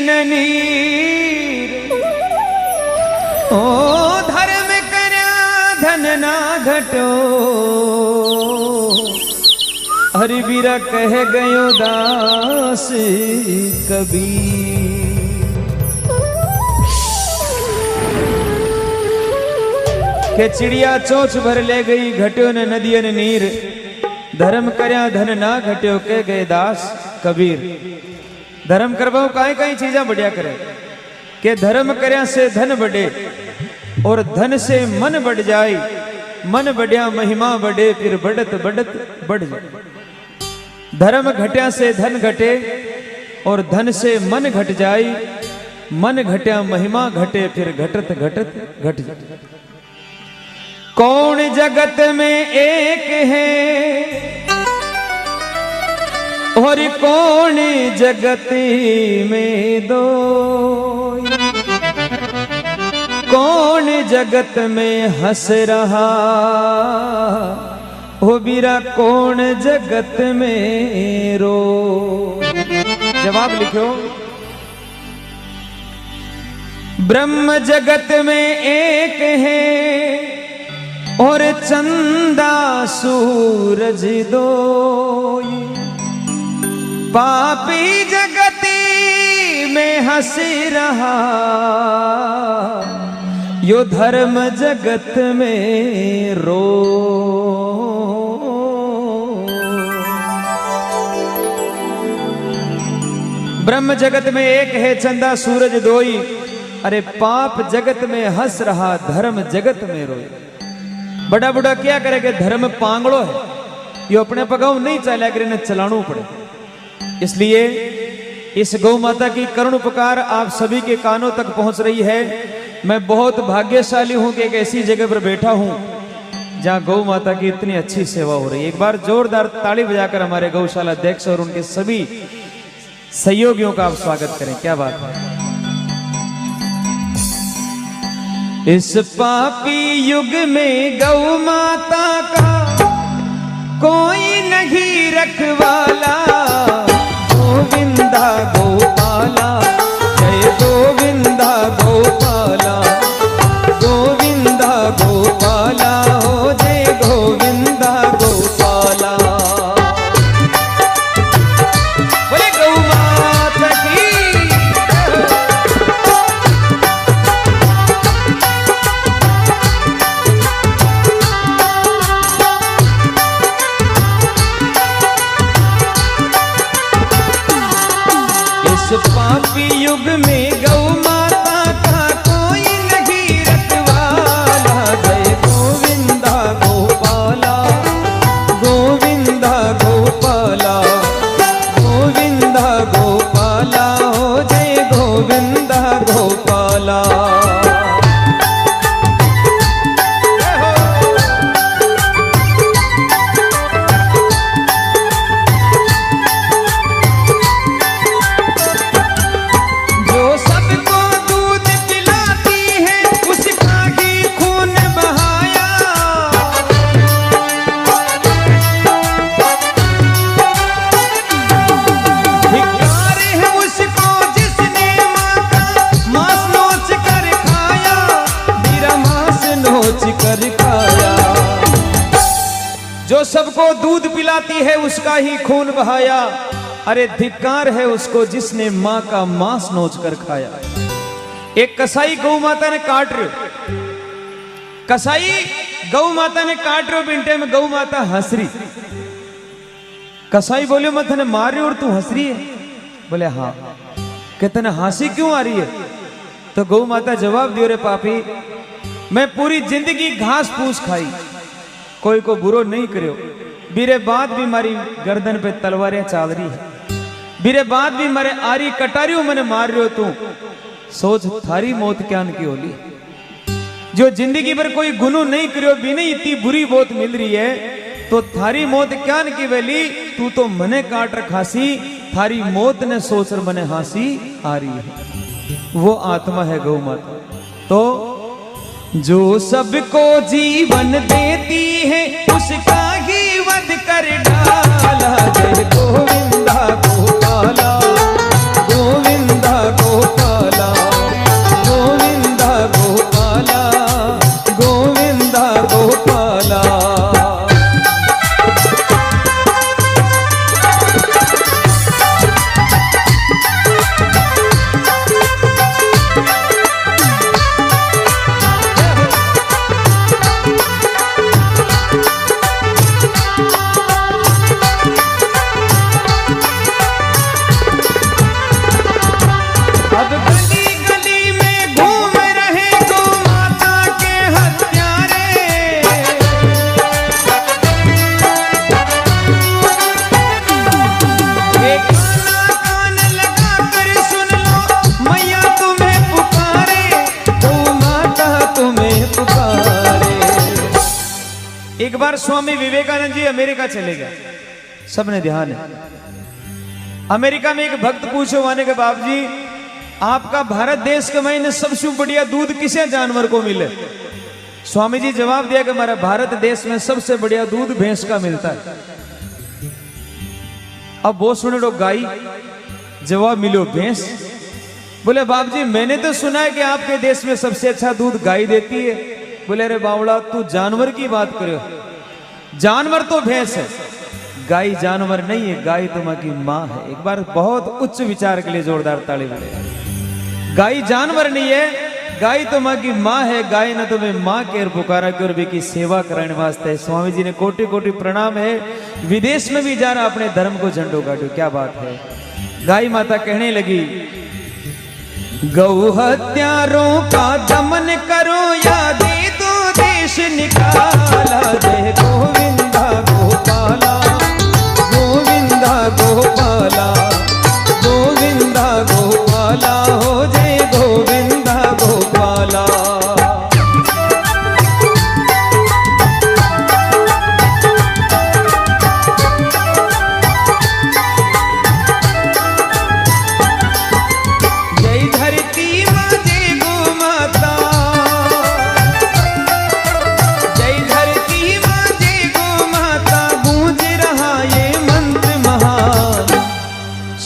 न नीर। ओ धर्म करया धन ना घटो, हरि बीरा कह गयो दास कबीर। के चिड़िया चोच भर ले गई घट्यो न नदियन नीर, धर्म करया धन ना घट्यो कह गए दास कबीर। धर्म करवाओ काई काई चीजा बढ़िया करे, के धर्म करया से धन बढ़े और धन से मन बढ़ जाए, मन बढ़िया महिमा बढ़े फिर बढ़त बढ़त बढ़ जाए। धर्म घट्या से धन घटे और धन से मन घट जाए, मन घट्या महिमा घटे फिर घटत घटत घट जाए। कौन जगत में एक है और कौन जगत में दो, कौन जगत में हंस रहा हो बीरा, कौन जगत में रो। जवाब लिखो। ब्रह्म जगत में एक है और चंदा सूरज दो, पापी जगती में हंस रहा यो धर्म जगत में रो। ब्रह्म जगत में एक है चंदा सूरज दोई, अरे पाप जगत में हंस रहा धर्म जगत में रोई। बड़ा बड़ा क्या करेगा, धर्म पांगड़ो है, यो अपने पगाऊ नहीं चला कर इन्हें चलाना पड़े। इसलिए इस गौ माता की करुण उपकार आप सभी के कानों तक पहुंच रही है। मैं बहुत भाग्यशाली हूं कि एक ऐसी जगह पर बैठा हूं जहां गौ माता की इतनी अच्छी सेवा हो रही है। एक बार जोरदार ताली बजाकर हमारे गौशाला अध्यक्ष और उनके सभी सहयोगियों का आप स्वागत करें। क्या बात है। इस पापी युग में गौ माता का कोई नहीं रखवाला, गोविंदा गोपाला जय गोविंदा गोपाला, गोविंदा गोपाला हो जय गोविंदा गोपाला। बोले गौ माता की। पापी युग में गौ माता का कोई नहीं रखवाला, जय गोविंदा गोपाला, गोविंदा गोपाला, गोविंदा गोपाला हो जय गोविंदा गोपाला। जो सबको दूध पिलाती है उसका ही खून बहाया, अरे धिक्कार है उसको जिसने माँ का मांस नोच कर खाया। एक कसाई गौ माता ने काट रहे, कसाई गौ माता ने काट रहे बिंटे में, गौ माता हंस रही। कसाई बोले मैं तेने मार रही और तू हंस रही है? बोले हाँ। कहते ना हंसी क्यों आ रही है? तो गौ माता जवाब दियो, रे पापी मैं पूरी जिंदगी घास फूस खाई, कोई को बुरो नहीं करो, बीरे बाद भी मारी गर्दन पे तलवारें चाल रही है, बीरे बाद भी मारे आरी कटारियों मैंने मार रहे हो, तू सोच थारी मौत क्या की होली। जो जिंदगी भर कोई गुनू नहीं करो भी नहीं इतनी बुरी मौत मिल रही है, तो थारी मौत क्या की वेली, तू तो मने काट रखासी, थारी मौत ने सोचकर मने हंसी आ रही है। वो आत्मा है गौ माता। तो जो सबको जीवन देती है उसका ही वध कर डाला, जय गोविंदा गोपाला, गोविंदा गोपाला। बार स्वामी विवेकानंद जी अमेरिका चले गए, सबने ध्यान है। अमेरिका में एक भक्त पूछो आने के बाप जी, आपका भारत देश के महीने सबसे बढ़िया दूध किसे जानवर को मिले? स्वामी जी जवाब दिया कि हमारा भारत देश में सबसे बढ़िया दूध भैंस का मिलता है। अब वो सुने लो गाय, जवाब मिलो भैंस। बोले बाप जी मैंने तो सुना है कि आपके देश में सबसे अच्छा दूध गाय देती है। बोले अरे बावड़ा तू जानवर की बात करो, जानवर तो भैंस है, गाय जानवर नहीं है, गाय तुम्हारी माँ है। एक बार बहुत उच्च विचार के लिए जोरदार ताली बजेगा। गाय जानवर नहीं है, गाय तुम्हारी माँ है, गाय ने तुम्हें माँ के पुकारा की और की सेवा कराने वास्ते। स्वामी जी ने कोटि कोटि प्रणाम है, विदेश में भी जा रहा अपने धर्म को झंडो गाड़ो, क्या बात है। गाय माता कहने लगी, गौ हत्यारों का दमन करो या दे दो देश निकाला। जय गोविंदा गोपाला, गोविंदा गोपाला, गोविंदा गोपाला हो जय गोविंदा गोपाला।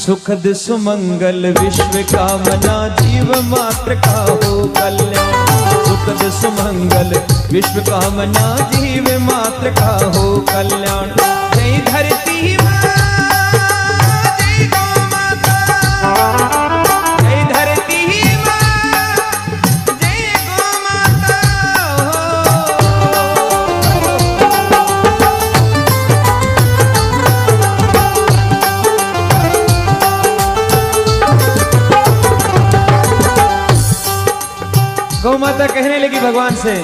सुखद सुमंगल विश्व कामना जीव मात्र का हो कल्याण। सुखद सुमंगल विश्व कामना जीव मात्र का हो कल्याण। जय धरती माँ जय गौ माता, जय धरती माँ जय गौ माता। गौ माता कहने लगी भगवान से,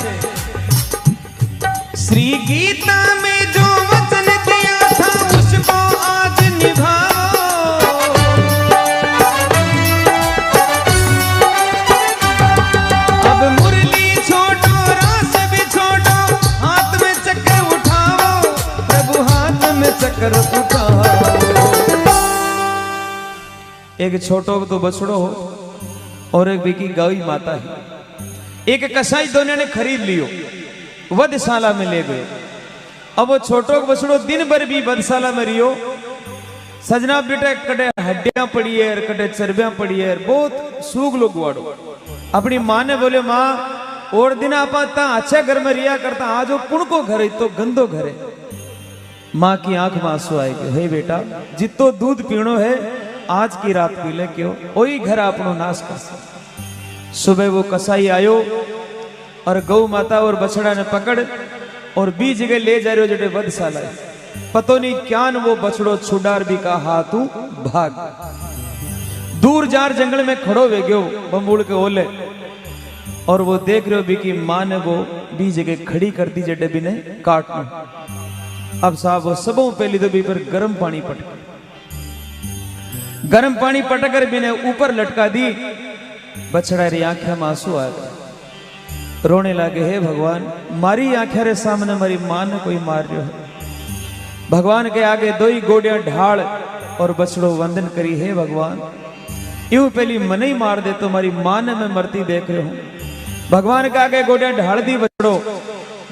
श्री गीता में जो वचन दिया था उसको आज निभाओ। अब मुरली छोड़ो रास भी छोड़ो, हाथ में चक्र उठाओ, प्रभु हाथ में चक्र उठाओ। एक छोटो तो बछड़ो और एक बिकी गौ माता है। एक कसाई दोनों ने खरीद लियो, वधशाला में ले गए। अब वो छोटो बछड़ो दिन भर भी वधशाला में रियो। सजना बेटा कटे हड्डियां पड़ी है, कटे चर्बियां पड़ी है, बहुत सूग लोग गुआड़ो। अपनी माँ ने बोले माँ और दिन आपा अच्छा घर में रिया करता, आज वो कुण को घर है तो गंदो घर है। माँ की आंख में आंसू आएगा, हे बेटा जितो दूध पीणो है आज की रात पी ले, क्यों वही घर अपनो नाश कर। सुबह वो कसाई आयो और गौ माता और बछड़ा ने पकड़ और बीच जगह ले जा रहे हो जटे वधशाला। पतो नहीं क्या न वो बछड़ो छुडार भी का हाथू भाग दूर जार जंगल में खड़ो वे गयो बम्बूड़ के ओले। और वो देख रहे हो भी कि माँ ने वो बीच जगह खड़ी कर दी जटे भी ने काटना। अब साहब वो सबों पहली तो भी पर गर्म पानी पटक, गर्म पानी पटकर भी ने ऊपर लटका दी। बछड़ा री आंखें में आंसू आ गए, रोने लगे, हे भगवान मारी आंखें रे सामने मारी मां ने कोई मार रहा है। भगवान के आगे दो ही गोडियां ढाल और बछड़ो वंदन करी, हे भगवान यूं पहली मन ही मार दे तो मारी मां ने मैं मरती देख रहे हूं। भगवान के आगे गोडियां ढाल दी बछड़ो।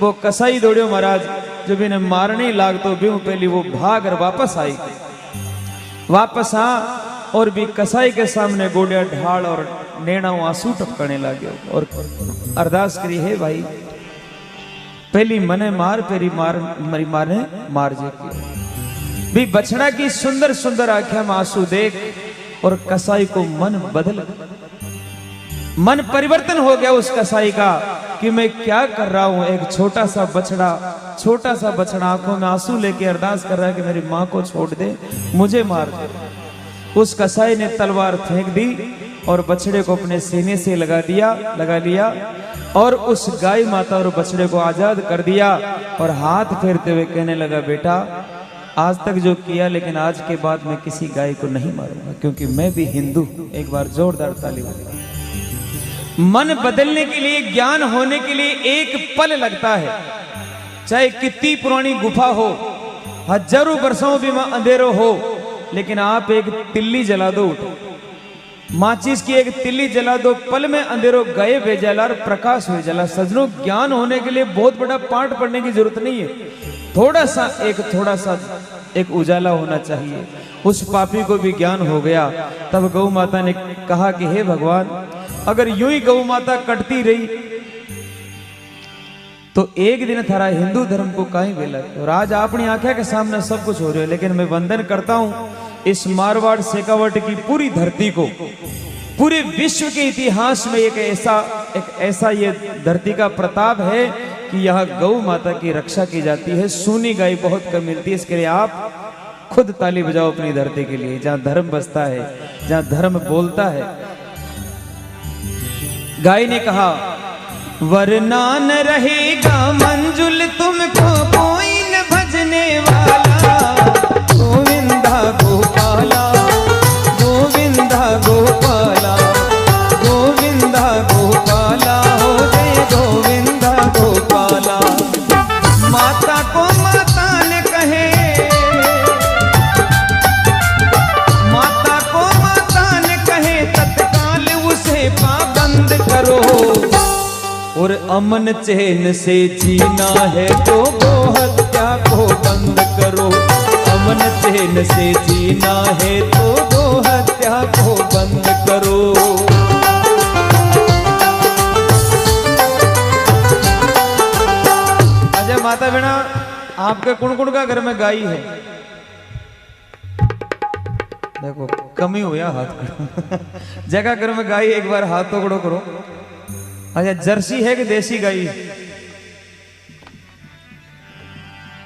वो कसाई दौड़ियो महाराज, जब इन्हें मारने लाग तो भी पहली वो भाग और वापस आई। वापस आ और भी कसाई के सामने गोडिया ढाल और नैना आंसू टपकने लगे और अरदास करी, हे भाई पहली मने मार पेरी मार मरी माने मार जे की। भी बछड़ा की सुंदर सुंदर आंखें में आंसू देख और कसाई को मन बदल, मन परिवर्तन हो गया उस कसाई का कि मैं क्या कर रहा हूं। एक छोटा सा बछड़ा आंखों में आंसू लेके अरदास कर रहा है कि मेरी मां को छोड़ दे, मुझे मार दे। उस कसाई ने तलवार फेंक दी और बछड़े को अपने सीने से लगा लिया और उस गाय माता और बछड़े को आजाद कर दिया और हाथ फेरते हुए कहने लगा, बेटा आज तक जो किया लेकिन आज के बाद मैं किसी गाय को नहीं मारूंगा क्योंकि मैं भी हिंदू। एक बार जोरदार ताली बजाइए। मन बदलने के लिए, ज्ञान होने के लिए एक पल लगता है। चाहे कितनी पुरानी गुफा हो, हजारों वर्षों भी में अंधेरो हो, लेकिन आप एक तिल्ली जला दो, माचिस की एक तिल्ली जला दो, पल में अंधेरो गए भेजला और प्रकाश हो जला। सजनों, ज्ञान होने के लिए बहुत बड़ा पाठ पढ़ने की जरूरत नहीं है, थोड़ा सा एक उजाला होना चाहिए। उस पापी को भी ज्ञान हो गया। तब गौ माता ने कहा कि हे भगवान, अगर यूं ही गौ माता कटती रही तो एक दिन थारा हिंदू धर्म को काहे वेला। और आज अपनी आंखें के सामने सब कुछ हो रहा है, लेकिन मैं वंदन करता हूं इस मारवाड़ शेखावट की पूरी धरती को, पूरे विश्व के इतिहास में एक ऐसा ये धरती का प्रताप है कि यहाँ गौ माता की रक्षा की जाती है। सूनी गाय बहुत कम मिलती है, इसके लिए आप खुद ताली बजाओ अपनी धरती के लिए, जहाँ धर्म बसता है, जहाँ धर्म बोलता है। गाय ने कहा, वरना न रहेगा मंजुल तुमको कोई न भजने वाला, गोविंदा गोपाला, गोविंदा गोपाला, गोविंदा गोपाला, हो जय गोविंदा गोपाला। माता को माता ने कहे, माता को माता ने कहे, तत्काल उसे पाबंद करो, और अमन चैन से जीना है तो गो हत्या को बंद करो। अमन चैन से जीना है तो गो हत्या को बंद करो। अजय माता बिना आपके कुण का घर में गाय है, देखो कमी हुआ हाथ को जगह घर में गाय, एक बार हाथ तो करो। अच्छा, जर्सी है कि देसी गाय?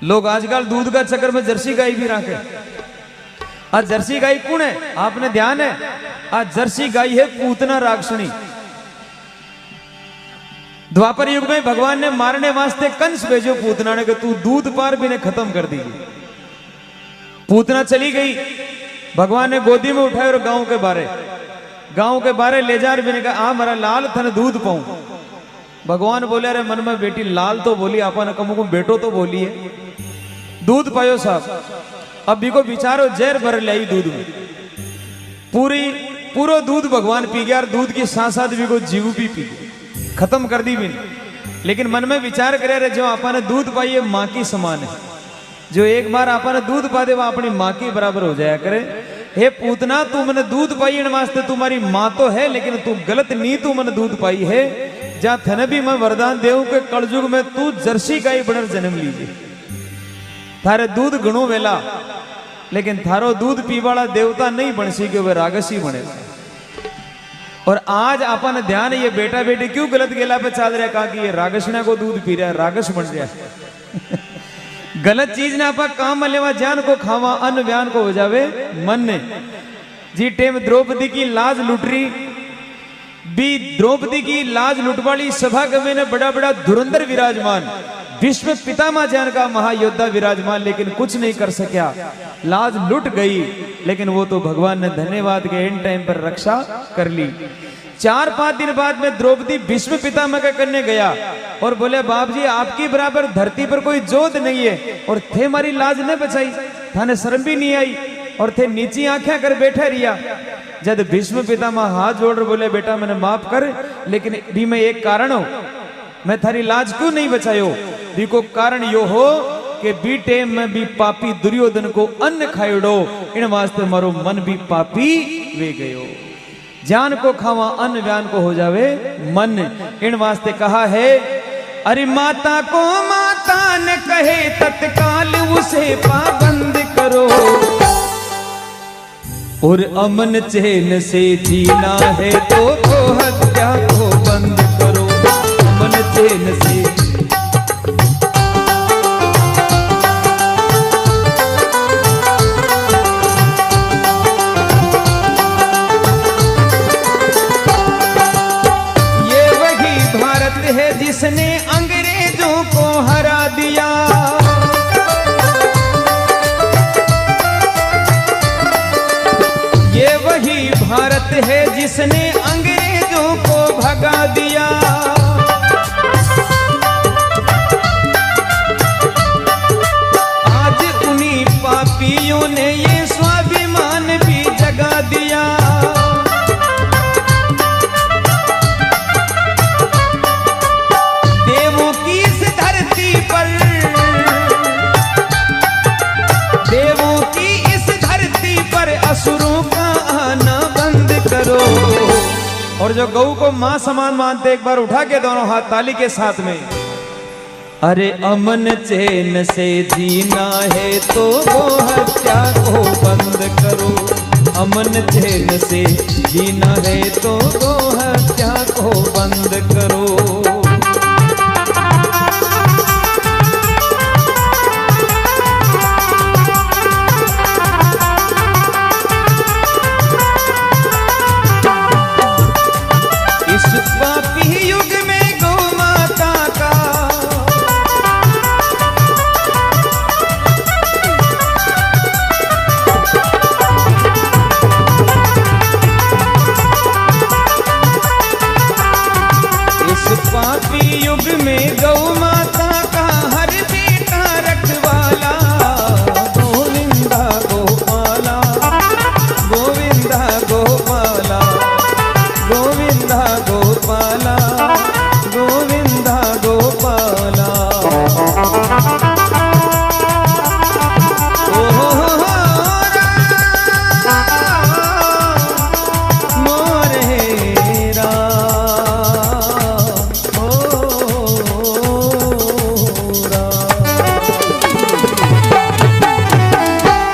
लोग आजकल दूध का चक्कर में जर्सी गाय भी रखे। आज जर्सी गाय कौन है, आपने ध्यान है? आज जर्सी गाय है पूतना राक्षणी। द्वापर युग में भगवान ने मारने वास्ते कंस भेजो पूतना ने कि तू दूध पार भी ने खत्म कर दी। पूतना चली गई, भगवान ने गोदी में उठाए और गांव के बारे ले जा रहे, कहा आ मेरा लाल थन दूध पाऊं। भगवान बोले, अरे मन में बेटी लाल तो बोली, आपन कमु को बेटो तो बोली है, दूध पायो साहब। अब भी को विचारो, जहर भर लाई दूध में, पूरो दूध भगवान पी गया, और दूध की साथ भी को जीव भी पी गया, खत्म कर दी भी। लेकिन मन में विचार करे, रहे जो आपने दूध पाई है माँ की समान है, जो एक बार आपने दूध पा दे वो अपनी माँ के बराबर हो जाया करे। हे पूतना, तू मैंने दूध पाई इन वास्ते तुम्हारी माँ तो है, लेकिन तू गलत नहीं, तू मैंने दूध पाई है। जा थने भी मैं वरदान देऊ के कलयुग में तू जर्सी गाय बनर जन्म लीजिए। थारे दूध घणो वेला, लेकिन थारो दूध पीवाला देवता नहीं बन सी के वे रागसी बनेगा। और आज अपन ध्यान, ये बेटा बेटी क्यों गलत गेला पे चल रहा, कहा कि ये रागसना को दूध पी रहा है, रागस बन रहा है। गलत चीज ने आपा काम में लेवा, जान को खावा, अन्न व्यान को हो जावे मन ने। जी टेम द्रौपदी की लाज लुट रही भी, द्रौपदी की लाज लुटवाली सभा गमे ने बड़ा बड़ा धुरंधर विराजमान, विश्व पितामह जान का महायोद्धा विराजमान, लेकिन कुछ नहीं कर सका, लाज लुट गई। लेकिन वो तो भगवान ने धन्यवाद के इन टाइम पर रक्षा कर ली। 4-5 दिन बाद में द्रौपदी भीष्म पितामह के करने गया और बोले, बाप जी आपकी बराबर धरती पर कोई जोध नहीं है, और थे हमारी लाज न बचाई, थाने शर्म भी नहीं आई, और थे नीची आंखें कर बैठे रिया। जब भीष्म पितामह हाथ जोड़ बोले, बेटा मैंने माफ कर, लेकिन भी मैं एक कारण हो, मैं थारी लाज क्यों नहीं बचायो? भी को कारण यो हो कि बी टेम में भी पापी दुर्योधन को अन्न खाइडो, इन वास्ते मारो मन भी पापी वे गयो। जान को खावा अन्न व्यान को हो जावे मन, इन वास्ते कहा है, अरे माता को माता न कहे, तत्काल उसे पाबंद करो, और अमन चैन से जीना है तो हत्या को बंद करो। अमन चैन से जिसने अंग्रेजों को हरा दिया, ये वही भारत है जिसने अंग्रेजों को भगा दिया। और जो गौ को मां समान मानते, एक बार उठा के दोनों हाथ ताली के साथ में, अरे अमन चैन से जीना है तो गो हत्या को बंद करो, अमन चैन से जीना है तो गो